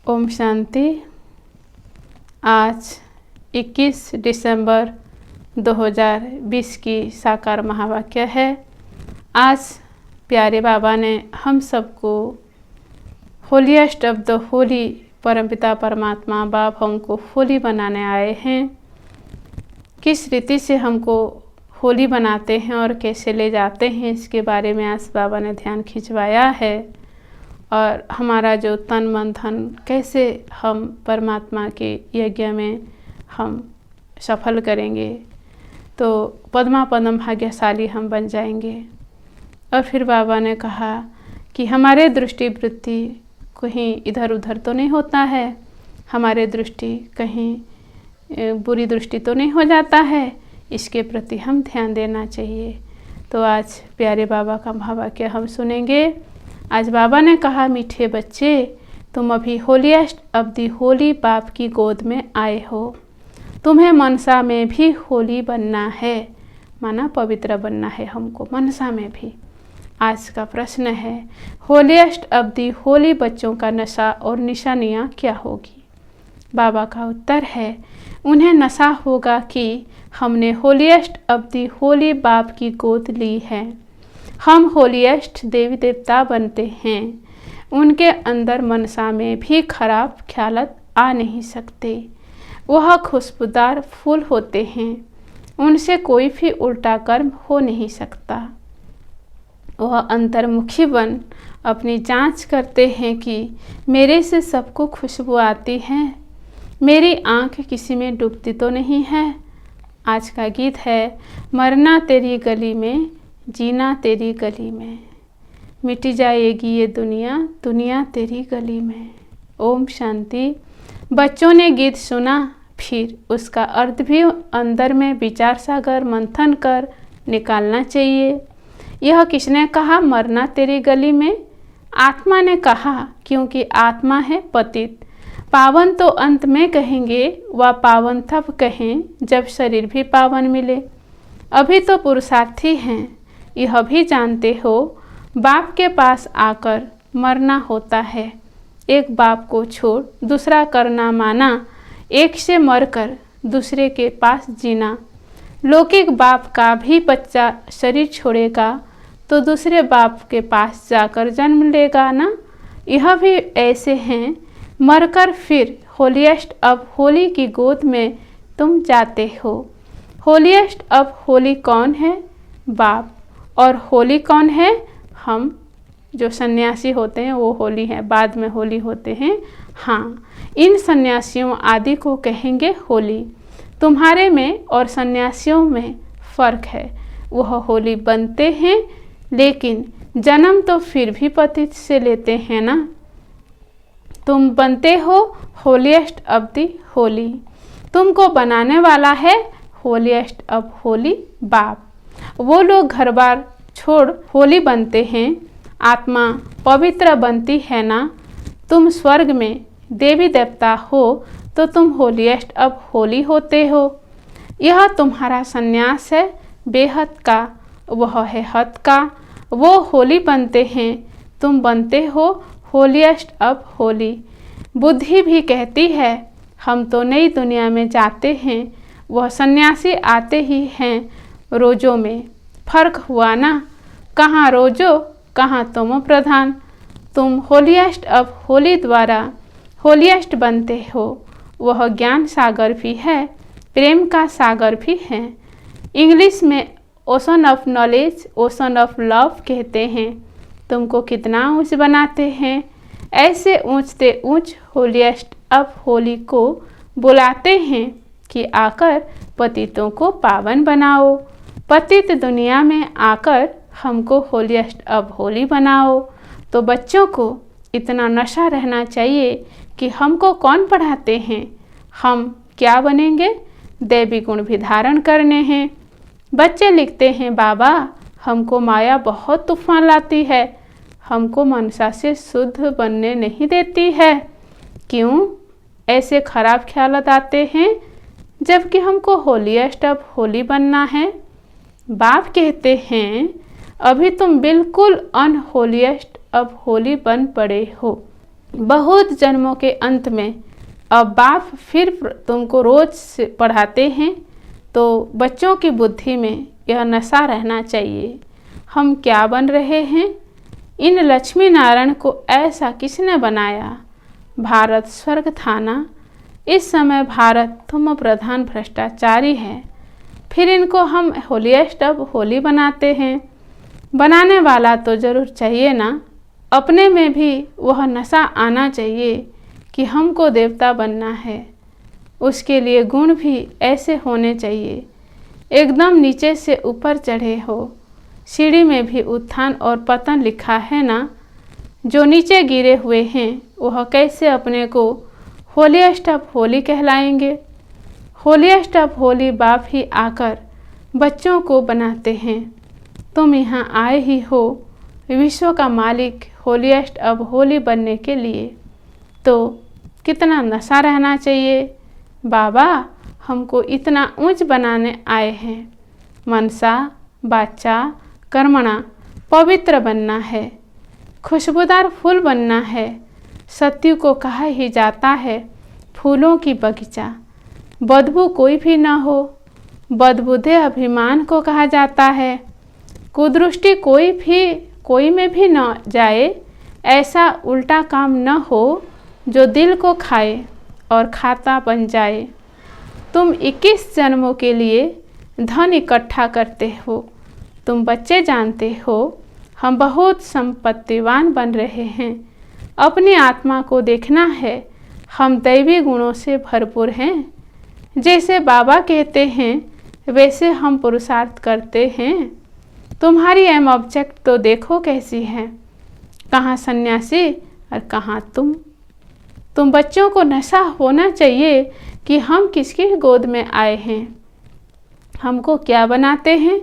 ओम शांति। आज 21 दिसंबर 2020 की साकार महावाक्य है। आज प्यारे बाबा ने हम सबको होलीएस्ट ऑफ द होली परमपिता परमात्मा बाप हमको होली बनाने आए हैं। किस रीति से हमको होली बनाते हैं और कैसे ले जाते हैं, इसके बारे में आज बाबा ने ध्यान खिंचवाया है। और हमारा जो तन मन धन कैसे हम परमात्मा के यज्ञ में हम सफल करेंगे, तो पद्मा पदम भाग्यशाली हम बन जाएंगे। और फिर बाबा ने कहा कि हमारे दृष्टि वृत्ति कहीं इधर उधर तो नहीं होता है, हमारे दृष्टि कहीं बुरी दृष्टि तो नहीं हो जाता है, इसके प्रति हम ध्यान देना चाहिए। तो आज प्यारे बाबा का महावाक्य हम सुनेंगे। आज बाबा ने कहा, मीठे बच्चे, तुम अभी होलीएस्ट ऑफ द होली बाप की गोद में आए हो। तुम्हें मनसा में भी होली बनना है, माना पवित्र बनना है हमको मनसा में भी। आज का प्रश्न है, होलीएस्ट ऑफ द होली बच्चों का नशा और निशानियाँ क्या होगी? बाबा का उत्तर है, उन्हें नशा होगा कि हमने होलीएस्ट ऑफ द होली बाप की गोद ली है। हम होलीएस्ट देवी देवता बनते हैं। उनके अंदर मनसा में भी खराब ख्यालत आ नहीं सकते। वह खुशबूदार फूल होते हैं, उनसे कोई भी उल्टा कर्म हो नहीं सकता। वह अंतर्मुखी बन अपनी जांच करते हैं कि मेरे से सबको खुशबू आती है, मेरी आंख किसी में डूबती तो नहीं है। आज का गीत है, मरना तेरी गली में, जीना तेरी गली में, मिट जाएगी ये दुनिया, दुनिया तेरी गली में। ओम शांति। बच्चों ने गीत सुना, फिर उसका अर्थ भी अंदर में विचार सागर मंथन कर निकालना चाहिए। यह किसने कहा मरना तेरी गली में? आत्मा ने कहा, क्योंकि आत्मा है पतित। पावन तो अंत में कहेंगे, वह पावन तब कहें जब शरीर भी पावन मिले। अभी तो पुरुषार्थी हैं, यह भी जानते हो बाप के पास आकर मरना होता है। एक बाप को छोड़ दूसरा करना माना, एक से मरकर दूसरे के पास जीना। लौकिक बाप का भी बच्चा शरीर छोड़ेगा तो दूसरे बाप के पास जाकर जन्म लेगा ना। यह भी ऐसे हैं, मरकर फिर होलीएस्ट ऑफ होली की गोद में तुम जाते हो। होलीएस्ट ऑफ होली कौन है? बाप। और होली कौन है? हम जो सन्यासी होते हैं वो होली है, बाद में होली होते हैं। हाँ, इन सन्यासियों आदि को कहेंगे होली। तुम्हारे में और सन्यासियों में फ़र्क है। वह होली बनते हैं, लेकिन जन्म तो फिर भी पतित से लेते हैं ना। तुम बनते हो होलीएस्ट ऑफ द होली। तुमको बनाने वाला है होलीएस्ट ऑफ होली बाप। वो लोग घर बार छोड़ होली बनते हैं, आत्मा पवित्र बनती है ना। तुम स्वर्ग में देवी देवता हो तो तुम होलीएस्ट ऑफ होली होते हो। यह तुम्हारा संन्यास है बेहद का, वह है हद का। वो होली बनते हैं, तुम बनते हो होलीएस्ट ऑफ होली। बुद्धि भी कहती है, हम तो नई दुनिया में जाते हैं, वह सन्यासी आते ही हैं रोजों में। फर्क हुआ ना, कहाँ रोजो कहाँ तुम प्रधान। तुम होलीएस्ट ऑफ होली द्वारा होलीएस्ट बनते हो। वह ज्ञान सागर भी है, प्रेम का सागर भी है। इंग्लिश में ocean of knowledge, ocean of love कहते हैं। तुमको कितना ऊंच बनाते हैं। ऐसे ऊंचते ऊंच होलीएस्ट ऑफ होली को बुलाते हैं कि आकर पतितों को पावन बनाओ। पतित दुनिया में आकर हमको होलीएस्ट ऑफ होली बनाओ। तो बच्चों को इतना नशा रहना चाहिए कि हमको कौन पढ़ाते हैं, हम क्या बनेंगे, दैवी गुण भी धारण करने हैं। बच्चे लिखते हैं, बाबा हमको माया बहुत तूफान लाती है, हमको मनसा से शुद्ध बनने नहीं देती है। क्यों ऐसे खराब ख्यालात आते हैं, जबकि हमको होलीएस्ट ऑफ होली बनना है। बाप कहते हैं, अभी तुम बिल्कुल अनहोलीएस्ट ऑफ होली बन पड़े हो। बहुत जन्मों के अंत में अब बाप फिर तुमको रोज पढ़ाते हैं, तो बच्चों की बुद्धि में यह नशा रहना चाहिए, हम क्या बन रहे हैं, इन लक्ष्मी नारायण को ऐसा किसने बनाया, भारत स्वर्ग था ना, इस समय भारत तुम प्रधान भ्रष्टाचारी है, फिर इनको हम होलीएस्ट ऑफ होली बनाते हैं। बनाने वाला तो जरूर चाहिए ना, अपने में भी वह नशा आना चाहिए कि हमको देवता बनना है। उसके लिए गुण भी ऐसे होने चाहिए, एकदम नीचे से ऊपर चढ़े हो। सीढ़ी में भी उत्थान और पतन लिखा है ना, जो नीचे गिरे हुए हैं वह कैसे अपने को होलीएस्ट ऑफ होली कहलाएंगे। होलीएस्ट ऑफ होली बाप ही आकर बच्चों को बनाते हैं। तुम यहाँ आए ही हो विश्व का मालिक होलीएस्ट ऑफ होली बनने के लिए, तो कितना नशा रहना चाहिए। बाबा हमको इतना ऊंच बनाने आए हैं, मनसा वाचा कर्मणा पवित्र बनना है, खुशबूदार फूल बनना है। सत्यु को कहा ही जाता है फूलों की बगीचा, बदबू कोई भी न हो, बदबूदे अभिमान को कहा जाता है। कुदृष्टि कोई में भी न जाए, ऐसा उल्टा काम न हो जो दिल को खाए और खाता बन जाए। तुम 21 जन्मों के लिए धन इकट्ठा करते हो, तुम बच्चे जानते हो हम बहुत संपत्तिवान बन रहे हैं। अपनी आत्मा को देखना है, हम दैवी गुणों से भरपूर हैं। जैसे बाबा कहते हैं वैसे हम पुरुषार्थ करते हैं। तुम्हारी एम ऑब्जेक्ट तो देखो कैसी है, कहाँ सन्यासी और कहाँ तुम बच्चों को नशा होना चाहिए कि हम किसकी गोद में आए हैं, हमको क्या बनाते हैं।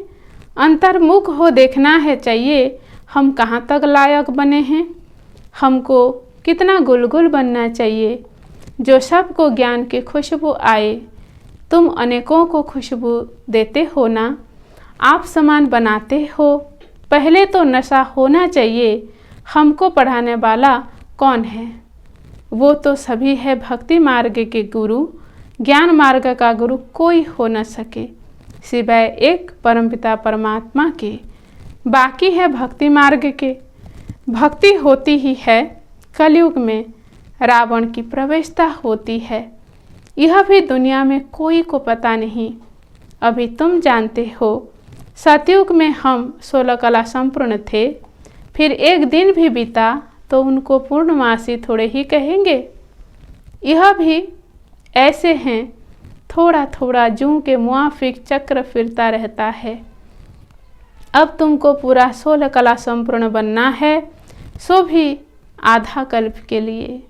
अंतर्मुख हो देखना है चाहिए हम कहाँ तक लायक बने हैं, हमको कितना गुलगुल बनना चाहिए जो सबको ज्ञान की खुशबू आए। तुम अनेकों को खुशबू देते हो ना, आप समान बनाते हो। पहले तो नशा होना चाहिए, हमको पढ़ाने वाला कौन है, वो तो सभी है भक्ति मार्ग के गुरु। ज्ञान मार्ग का गुरु कोई हो न सके सिवाय एक परमपिता परमात्मा के, बाकी है भक्ति मार्ग के। भक्ति होती ही है कलयुग में, रावण की प्रवेशता होती है, यह भी दुनिया में कोई को पता नहीं। अभी तुम जानते हो सतयुग में हम 16 कला संपूर्ण थे, फिर एक दिन भी बीता तो उनको पूर्णमासी थोड़े ही कहेंगे। यह भी ऐसे हैं, थोड़ा थोड़ा जूं के मुआफिक चक्र फिरता रहता है। अब तुमको पूरा 16 कला संपूर्ण बनना है, सो भी आधा कल्प के लिए।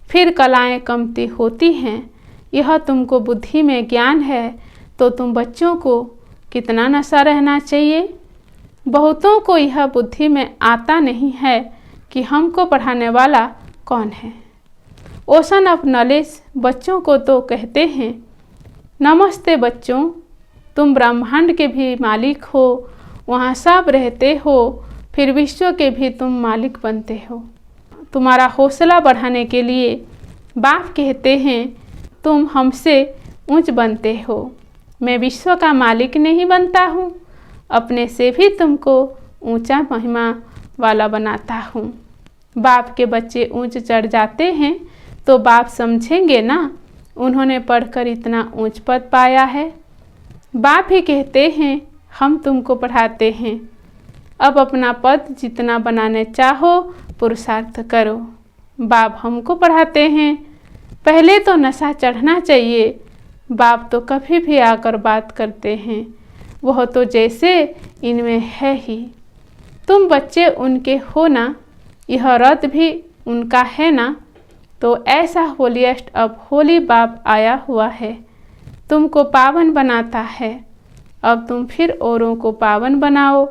फिर कलाएं कमती होती हैं, यह तुमको बुद्धि में ज्ञान है तो तुम बच्चों को कितना नशा रहना चाहिए। बहुतों को यह बुद्धि में आता नहीं है कि हमको पढ़ाने वाला कौन है। ओशन ऑफ नॉलेज बच्चों को तो कहते हैं नमस्ते बच्चों, तुम ब्रह्मांड के भी मालिक हो, वहाँ सब रहते हो, फिर विश्व के भी तुम मालिक बनते हो। तुम्हारा हौसला बढ़ाने के लिए बाप कहते हैं तुम हमसे ऊंच बनते हो। मैं विश्व का मालिक नहीं बनता हूँ, अपने से भी तुमको ऊंचा महिमा वाला बनाता हूँ। बाप के बच्चे ऊंच चढ़ जाते हैं तो बाप समझेंगे ना, उन्होंने पढ़कर इतना ऊंच पद पाया है। बाप ही कहते हैं हम तुमको पढ़ाते हैं, अब अपना पद जितना बनाने चाहो पुरुषार्थ करो। बाप हमको पढ़ाते हैं, पहले तो नशा चढ़ना चाहिए। बाप तो कभी भी आकर बात करते हैं, वह तो जैसे इनमें है ही। तुम बच्चे उनके हो ना, यह रथ भी उनका है ना, तो ऐसा होलीएस्ट अब होली बाप आया हुआ है, तुमको पावन बनाता है। अब तुम फिर औरों को पावन बनाओ।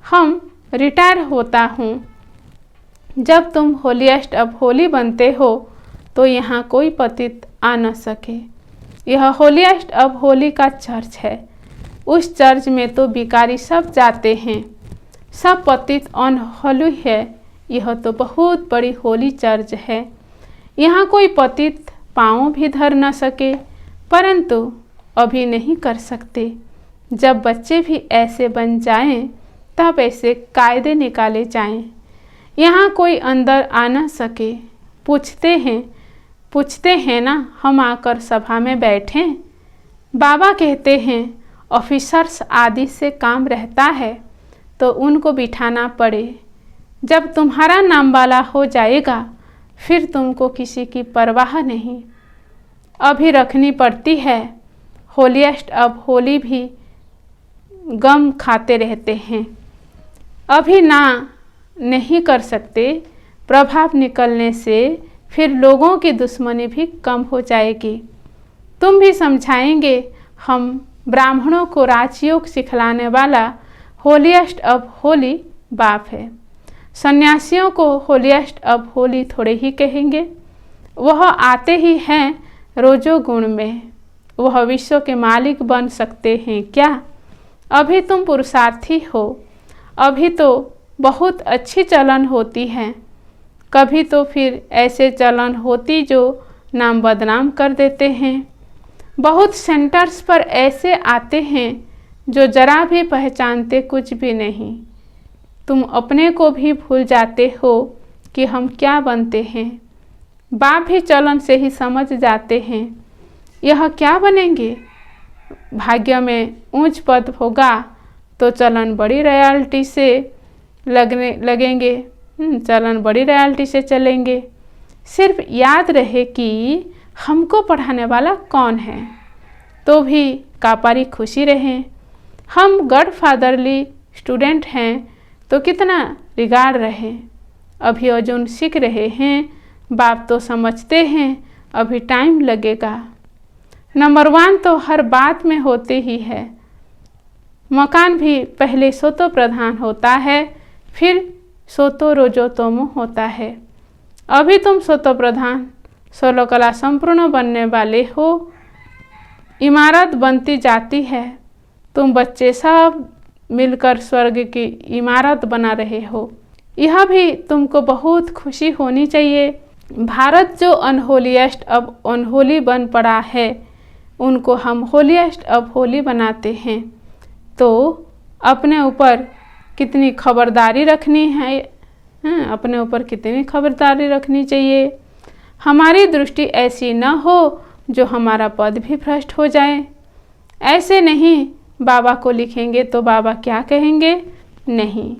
हम रिटायर होता हूँ, जब तुम होलीएस्ट अब होली बनते हो तो यहाँ कोई पतित आ न सके। यह होलीएस्ट अब होली का चर्च है, उस चर्च में तो भिखारी सब जाते हैं, सब पतित अनहोली है, यह तो बहुत बड़ी होली चर्च है। यहाँ कोई पतित पाँव भी धर न सके, परंतु अभी नहीं कर सकते। जब बच्चे भी ऐसे बन जाएं, तब ऐसे कायदे निकाले जाएं। यहाँ कोई अंदर आ न सके। पूछते हैं ना, हम आकर सभा में बैठें। बाबा कहते हैं ऑफिसर्स आदि से काम रहता है तो उनको बिठाना पड़े। जब तुम्हारा नाम वाला हो जाएगा, फिर तुमको किसी की परवाह नहीं। अभी रखनी पड़ती है। होलीएस्ट अब होली भी गम खाते रहते हैं। अभी ना नहीं कर सकते। प्रभाव निकलने से फिर लोगों की दुश्मनी भी कम हो जाएगी। तुम भी समझाएंगे। हम ब्राह्मणों को राजयोग सिखलाने वाला होलीएस्ट अब होली बाप है। सन्यासियों को होलीएस्ट अब होली थोड़े ही कहेंगे। वह आते ही हैं रोजो गुण में। वह विश्व के मालिक बन सकते हैं क्या? अभी तुम पुरुषार्थी हो। अभी तो बहुत अच्छी चलन होती है। कभी तो फिर ऐसे चलन होती जो नाम बदनाम कर देते हैं। बहुत सेंटर्स पर ऐसे आते हैं जो जरा भी पहचानते कुछ भी नहीं। तुम अपने को भी भूल जाते हो कि हम क्या बनते हैं। बाप भी चलन से ही समझ जाते हैं यह क्या बनेंगे। भाग्य में ऊंच पद होगा तो चलन बड़ी रॉयल्टी से लगेंगे। चलन बड़ी रॉयल्टी से चलेंगे। सिर्फ याद रहे कि हमको पढ़ाने वाला कौन है, तो भी कापारी खुशी रहे। हम गॉड फादरली स्टूडेंट हैं तो कितना रिगार्ड रहे। अभी अर्जुन सीख रहे हैं। बाप तो समझते हैं अभी टाइम लगेगा। नंबर 1 तो हर बात में होते ही है। मकान भी पहले सोतो प्रधान होता है, फिर सोतो रोजो तोमो होता है। अभी तुम सोतो प्रधान 16 कला संपूर्ण बनने वाले हो। इमारत बनती जाती है। तुम बच्चे सब मिलकर स्वर्ग की इमारत बना रहे हो। यह भी तुमको बहुत खुशी होनी चाहिए। भारत जो अनहोलीएस्ट अब अनहोली बन पड़ा है, उनको हम होलीएस्ट अब होली बनाते हैं। तो अपने ऊपर कितनी खबरदारी रखनी है। अपने ऊपर कितनी खबरदारी रखनी चाहिए। हमारी दृष्टि ऐसी न हो जो हमारा पद भी भ्रष्ट हो जाए। ऐसे नहीं बाबा को लिखेंगे तो बाबा क्या कहेंगे। नहीं,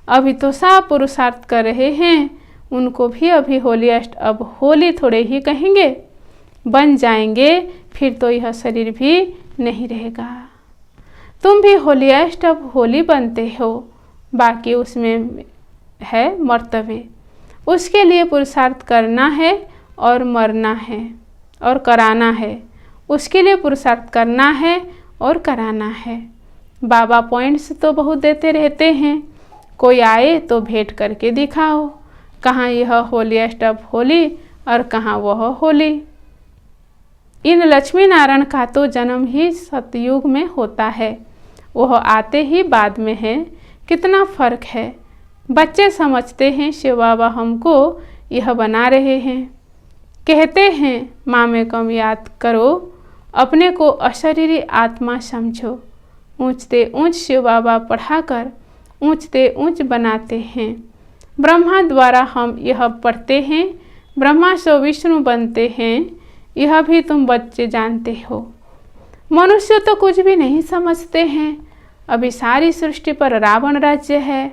अभी तो सब पुरुषार्थ कर रहे हैं। उनको भी अभी होलीएस्ट अब होली थोड़े ही कहेंगे। बन जाएंगे फिर तो यह शरीर भी नहीं रहेगा। तुम भी होलीएस्ट अब होली बनते हो। बाकी उसमें है मर्तबे। उसके लिए पुरुषार्थ करना है और मरना है और कराना है। उसके लिए पुरुषार्थ करना है और कराना है। बाबा पॉइंट्स तो बहुत देते रहते हैं। कोई आए तो भेंट करके दिखाओ, कहाँ यह होलीएस्ट अब होली और कहाँ वह होली। इन लक्ष्मी नारायण का तो जन्म ही सतयुग में होता है, वह आते ही बाद में है। कितना फर्क है। बच्चे समझते हैं शिव बाबा हमको यह बना रहे हैं। कहते हैं माँ में कम याद करो, अपने को अशरीरी आत्मा समझो। ऊंचते ऊंच शिव बाबा पढ़ाकर ऊंचते ऊंच बनाते हैं। ब्रह्मा द्वारा हम यह पढ़ते हैं, ब्रह्मा से विष्णु बनते हैं। यह भी तुम बच्चे जानते हो। मनुष्य तो कुछ भी नहीं समझते हैं। अभी सारी सृष्टि पर रावण राज्य है।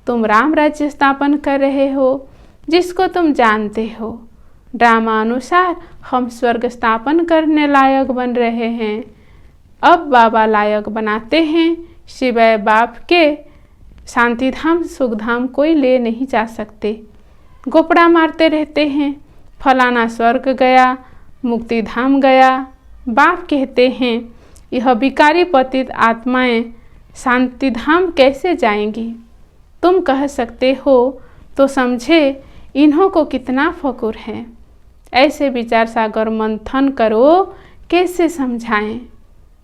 तुम राम राज्य स्थापन कर रहे हो, जिसको तुम जानते हो। ड्रामा अनुसार हम स्वर्ग स्थापन करने लायक बन रहे हैं। अब बाबा लायक बनाते हैं। शिवाय बाप के शांतिधाम सुखधाम कोई ले नहीं जा सकते। गोपड़ा मारते रहते हैं, फलाना स्वर्ग गया, मुक्ति धाम गया। बाप कहते हैं यह विकारी पतित आत्माएं शांतिधाम कैसे जाएंगी। तुम कह सकते हो तो समझे इन्हों को कितना फकुर है। ऐसे विचार सागर मंथन करो, कैसे समझाएं।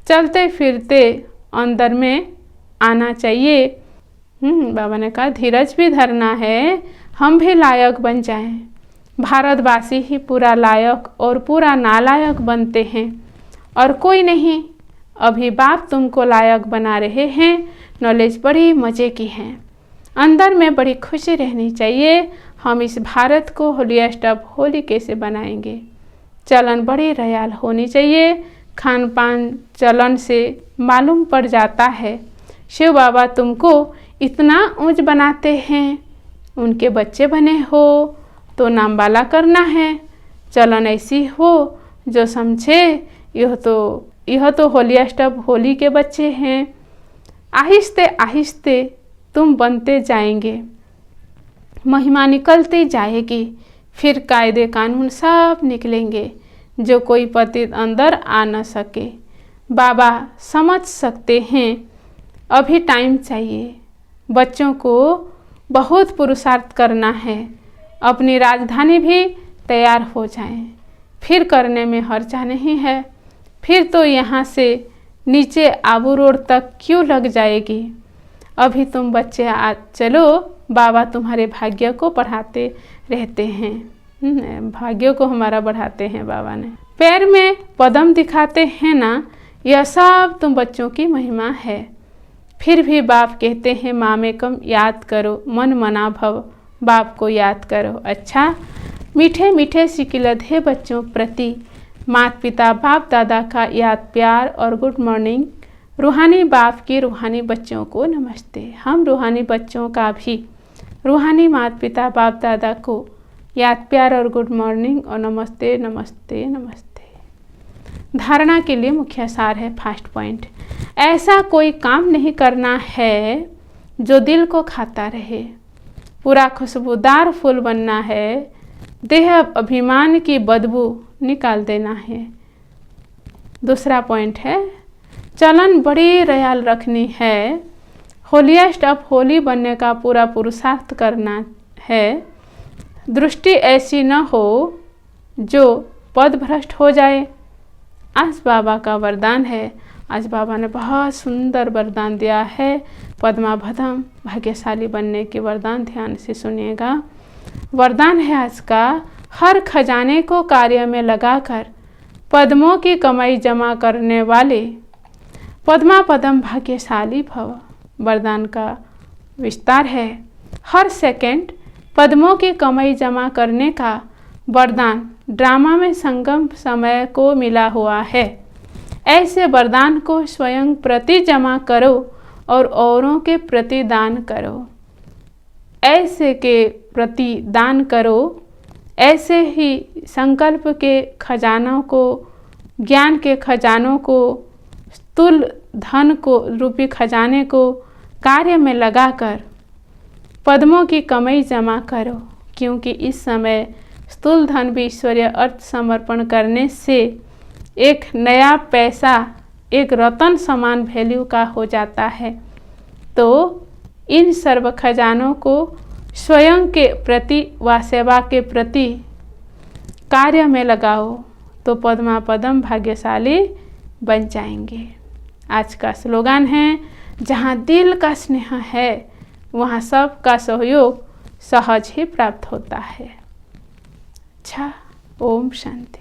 चलते फिरते अंदर में आना चाहिए। बाबा ने कहा धीरज भी धरना है हम भी लायक बन जाएं। भारतवासी ही पूरा लायक और पूरा नालायक बनते हैं और कोई नहीं। अभी बाप तुमको लायक बना रहे हैं। नॉलेज बड़ी मज़े की है, अंदर में बड़ी खुशी रहनी चाहिए। हम इस भारत को होलीएस्ट ऑफ होली कैसे बनाएंगे? चलन बड़ी रयाल होनी चाहिए। खान पान चलन से मालूम पड़ जाता है। शिव बाबा तुमको इतना ऊंच बनाते हैं, उनके बच्चे बने हो तो नाम वाला करना है। चलन ऐसी हो जो समझे यह तो होलीएस्ट ऑफ होली के बच्चे हैं। आहिस्ते आहिस्ते तुम बनते जाएंगे, महिमा निकलती जाएगी, फिर कायदे कानून सब निकलेंगे जो कोई पतित अंदर आ न सके। बाबा समझ सकते हैं। अभी टाइम चाहिए। बच्चों को बहुत पुरुषार्थ करना है। अपनी राजधानी भी तैयार हो जाए, फिर करने में हर्जा नहीं है। फिर तो यहाँ से नीचे आबू रोड तक क्यों लग जाएगी? अभी तुम बच्चे आज चलो, बाबा तुम्हारे भाग्य को बढ़ाते रहते हैं। भाग्यों को हमारा बढ़ाते हैं बाबा ने। पैर में पदम दिखाते हैं ना, यह सब तुम बच्चों की महिमा है। फिर भी बाप कहते हैं मामेकम याद करो, मन मना भव, बाप को याद करो। अच्छा, मीठे मीठे सिकिलधे बच्चों प्रति माता पिता बाप दादा का याद प्यार और गुड मॉर्निंग। रूहानी बाप की रूहानी बच्चों को नमस्ते। हम रूहानी बच्चों का भी रूहानी माता पिता बाप दादा को याद प्यार और गुड मॉर्निंग और नमस्ते नमस्ते नमस्ते। धारणा के लिए मुख्य सार है, फर्स्ट पॉइंट, ऐसा कोई काम नहीं करना है जो दिल को खाता रहे। पूरा खुशबूदार फूल बनना है। देह अभिमान की बदबू निकाल देना है। दूसरा पॉइंट है, चलन बड़ी रयाल रखनी है। होलीएस्ट ऑफ होली बनने का पूरा पुरुषार्थ करना है। दृष्टि ऐसी न हो जो पद भ्रष्ट हो जाए। आज बाबा का वरदान है। आज बाबा ने बहुत सुंदर वरदान दिया है, पद्माभदम भाग्यशाली बनने के वरदान। ध्यान से सुनिएगा। वरदान है आज का, हर खजाने को कार्य में लगाकर पद्मों की कमाई जमा करने वाले पद्मा पदम भाग्यशाली भव। वरदान का विस्तार है, हर सेकंड पद्मों की कमाई जमा करने का वरदान ड्रामा में संगम समय को मिला हुआ है। ऐसे वरदान को स्वयं प्रति जमा करो और औरों के प्रति दान करो। ऐसे के प्रति दान करो। ऐसे ही संकल्प के खजानों को, ज्ञान के खजानों को, स्थूल धन को रूपी खजाने को कार्य में लगाकर पद्मों की कमाई जमा करो। क्योंकि इस समय स्थूल धन भी ईश्वरीय अर्थ समर्पण करने से एक नया पैसा एक रतन समान वैल्यू का हो जाता है। तो इन सर्व खजानों को स्वयं के प्रति व सेवा के प्रति कार्य में लगाओ तो पद्मा पदम भाग्यशाली बन जाएंगे। आज का स्लोगन है, जहाँ दिल का स्नेह है वहाँ सबका सहयोग सहज ही प्राप्त होता है। अच्छा, ओम शांति।